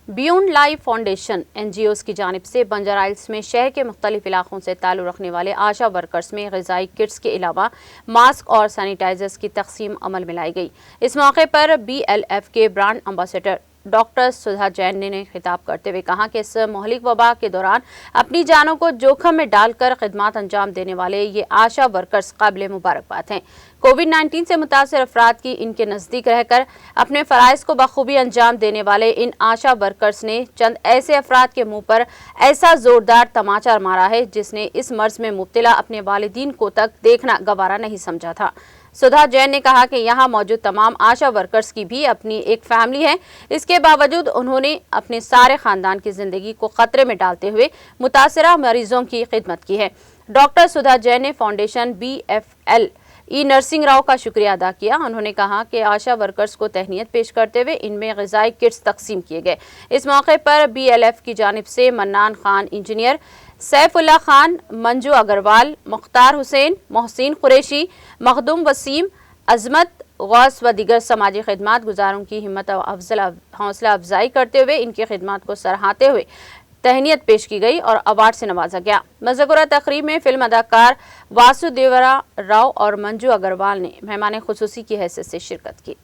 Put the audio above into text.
Beyond life foundation NGOs की जानिब से बंजारा हिल्स में शहर के मुख्तलिफ इलाकों से ताल्लुक़ रखने वाले आशा वर्कर्स में ग़िज़ाई किट्स के अलावा मास्क और सैनिटाइजर्स की तक़सीम अमल में लाई गई। इस मौके पर BLF के ब्रांड एम्बेसडर डॉक्टर सुधा जैन ने खिताब करते हुए कहा कि इस महलिक वबा के दौरान अपनी जानों को जोखिम में डालकर खिदमत अंजाम देने वाले ये आशा वर्कर्स काबिल मुबारकबाद हैं। कोविड-19 से मुतासर अफराद की इनके नज़दीक रहकर अपने फ़राइज़ को बखूबी अंजाम देने वाले इन आशा वर्कर्स ने चंद ऐसे अफराद के मुंह पर ऐसा ज़ोरदार तमाचा मारा है जिसने इस मर्ज़ में मुब्तला अपने वालिदीन को तक देखना गवारा नहीं समझा था। सुधा जैन ने कहा कि यहाँ मौजूद तमाम आशा वर्कर्स की भी अपनी एक फैमिली है। इसके बावजूद उन्होंने अपने सारे खानदान की जिंदगी को खतरे में डालते हुए मुतासरा मरीजों की खिदमत की है। डॉक्टर सुधा जैन ने फाउंडेशन BFL नरसिंह राव का शुक्रिया अदा किया। उन्होंने कहा कि आशा वर्कर्स को तहनीत पेश करते हुए इनमें ग़िज़ाई किट्स तकसीम किए गए। इस मौके पर BLF की जानिब से मन्नान खान इंजीनियर, सैफुल्ला खान, मंजू अग्रवाल, मुख्तार हुसैन, मोहसिन कुरैशी, मखदूम वसीम, अजमत गौस व दीगर समाजी खिदमत गुजारों की हिम्मत हौसला अफजाई करते हुए इनकी खिदमत को सराहते हुए तहनीत पेश की गई और अवार्ड से नवाजा गया। मज़कूरा तकरीब में फिल्म अदाकार वासुदेवरा राव और मंजू अग्रवाल ने मेहमान खुसूसी की हैसियत से शिरकत की।